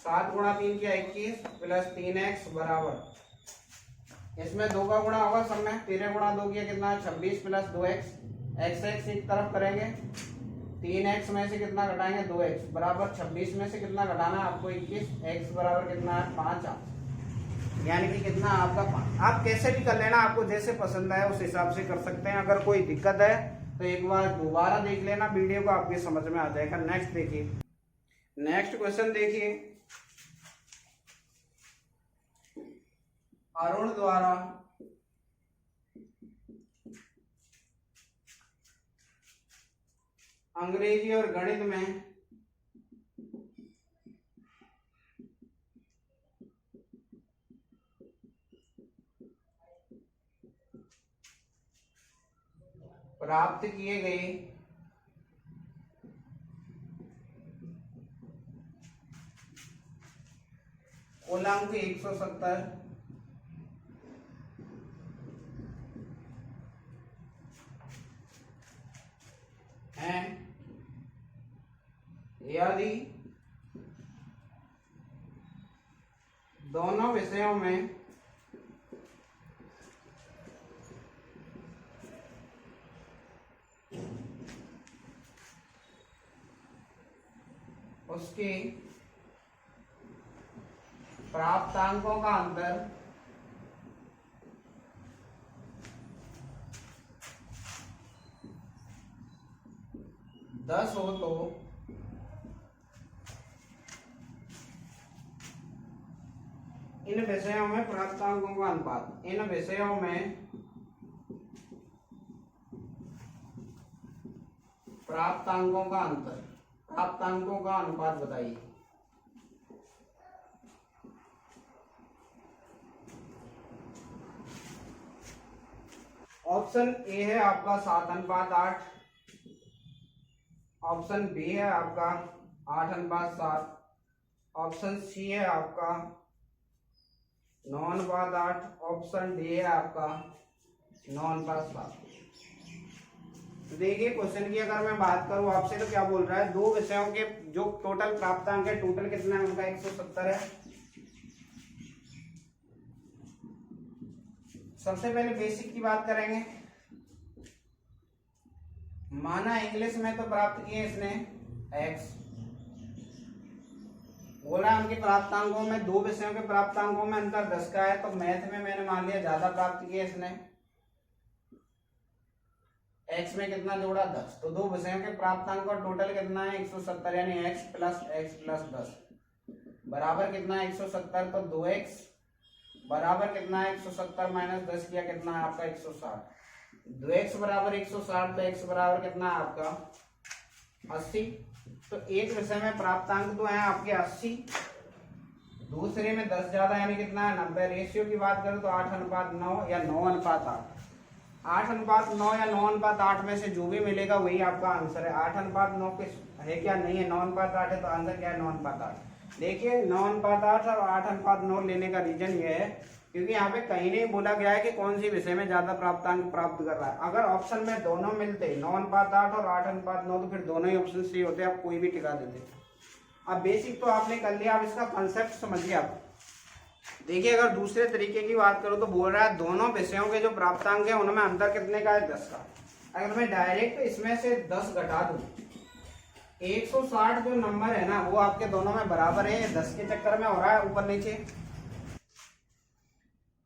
7 गुणा 3 किया 21 प्लस 3x बराबर, इसमें 2 का गुणा होगा सब में। 13 गुणा 2 किया कितना है? 26 प्लस 2x। x एक तरफ करेंगे, 3x में से कितना घटाएंगे? 2x बराबर 26 में से कितना घटाना है आपको? 21। x बराबर कितना है? 5। यानी कि कितना आपका 5। आप कैसे भी कर लेना, आपको जैसे पसंद है उस हिसाब से कर सकते हैं। अगर कोई दिक्कत है तो एक बार दोबारा देख लेना वीडियो को, आपके समझ में आ जाएगा। नेक्स्ट देखिए, नेक्स्ट क्वेश्चन देखिए, अरुण द्वारा अंग्रेजी और गणित में प्राप्त किए गए कुल अंक 170 हैं यदि दोनों विषयों में उसके प्राप्तांकों का अंतर 10 हो तो इन विषयों में प्राप्तांकों का अनुपात, इन विषयों में प्राप्तांकों का अंतर, प्राप्तांकों का अनुपात बताइए। ऑप्शन ए है आपका 7:8, ऑप्शन बी है आपका 8:7, ऑप्शन सी है आपका 9:8, ऑप्शन डी है आपका 9:7। देखिए क्वेश्चन की अगर मैं बात करूं आपसे तो क्या बोल रहा है, दो विषयों के जो टोटल प्राप्तांक है, टोटल कितना है उनका 170 है। सबसे पहले बेसिक की बात करेंगे। माना इंग्लिश में तो प्राप्त किए इसने x, बोला उनके प्राप्तांकों में, दो विषयों के प्राप्तांकों में अंतर 10 का है, तो मैथ में मैंने मान लिया ज्यादा प्राप्त किए इसने, x में कितना जोड़ा 10, तो दो विषयों के प्राप्तांक का टोटल कितना है 170, यानी x प्लस 10 बराबर कितना है 170, तो 2x बराबर कितना है 170 माइनस 10 किया कितना है आपका 160, 2x बराबर 160, तो x बराबर कितना है आपका 80। तो एक विषय में प्राप्तांक तो है आपके 80, दूसरे में 10 ज्यादा यानी कितना है 90। रेशियो की बात करें तो 8:9 या 9:8, 8:9 या 9:8 में से जो भी मिलेगा वही आपका आंसर है। 8:9 किस है क्या नहीं है, 9:8 है, तो आंसर क्या है 9:8। देखिए 9:8 और 8:9 लेने का रीजन ये है क्योंकि यहाँ पे कहीं नहीं बोला गया है कि कौन सी विषय में ज्यादा प्राप्तांक प्राप्त कर रहा है। अगर ऑप्शन में दोनों मिलते 9:8 और 8:9 तो फिर दोनों ही ऑप्शन सही होते, आप कोई भी टिका देते। अब बेसिक तो आपने कर लिया, अब इसका कंसेप्ट समझिए आप। देखिए अगर दूसरे तरीके की बात करूं तो बोल रहा है दोनों विषयों के जो प्राप्तांक है उनमें अंतर कितने का है 10 का। अगर मैं डायरेक्ट इसमें से 10 घटा दूं, 160 जो नंबर है ना वो आपके दोनों में बराबर है, 10 के चक्कर में हो रहा है ऊपर नीचे,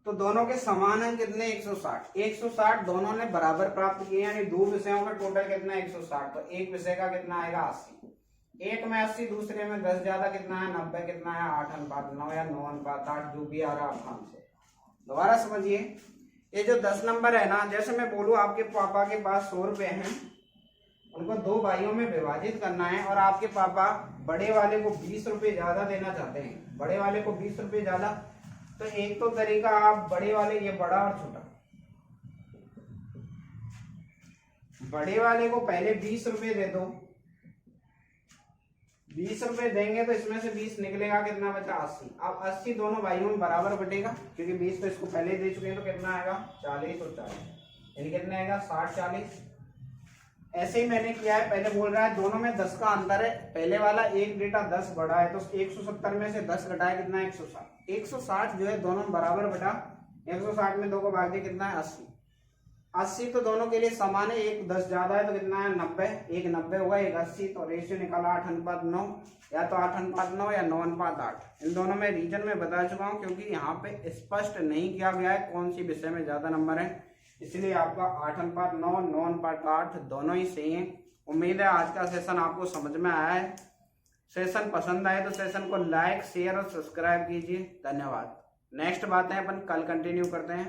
तो दोनों के समान अंक कितने 160, 160 दोनों ने बराबर प्राप्त किए, यानी दो विषयों का टोटल कितना 160, तो एक विषय का कितना आएगा 80, एक में 80 दूसरे में 10 ज्यादा कितना है 90, कितना है 8:9 या 9:8 जो भी आ रहा है आपका आंसर। दोबारा समझिए, ये जो 10 नंबर है ना, जैसे मैं बोलूं आपके पापा के पास 100 रुपए हैं, उनको दो भाइयों में विभाजित करना है और आपके पापा बड़े वाले को 20 रुपए ज्यादा देना चाहते हैं, बड़े वाले को 20 रुपए ज्यादा, तो एक तो तरीका आप बड़े वाले, ये बड़ा और छोटा, बड़े वाले को पहले 20 रुपए दे दो, 20 रुपए देंगे तो इसमें से 20 निकलेगा, कितना बचा 80। अब 80 दोनों भाइयों में बराबर बटेगा क्योंकि 20 तो इसको पहले दे चुके हैं, तो कितना आएगा 40 और 40, यानी कितना आएगा 60-40। ऐसे ही मैंने किया है, पहले बोल रहा है दोनों में 10 का अंतर है, पहले वाला एक डेटा 10 बढ़ा है तो 170 में से 10 घटाया कितना है 160, 160 जो है दोनों बराबर बटा 160 में 2 को भाग दिया कितना है 80, 80 तो दोनों के लिए समान है, एक 10 ज्यादा है तो कितना है 90, एक 90 हुआ एक 80, तो रेशियो निकाला 8:9, या तो 8:9 या 9:8। इन दोनों में रीजन में बता चुका हूँ क्योंकि यहाँ पे स्पष्ट नहीं किया गया है कौन सी विषय में ज्यादा नंबर है, इसलिए आपका 8:9 9:8 दोनों ही सही है। उम्मीद है आज का सेशन आपको समझ में आया है। सेशन पसंद आए तो सेशन को लाइक शेयर और सब्सक्राइब कीजिए। धन्यवाद। नेक्स्ट बातें अपन कल कंटिन्यू करते हैं।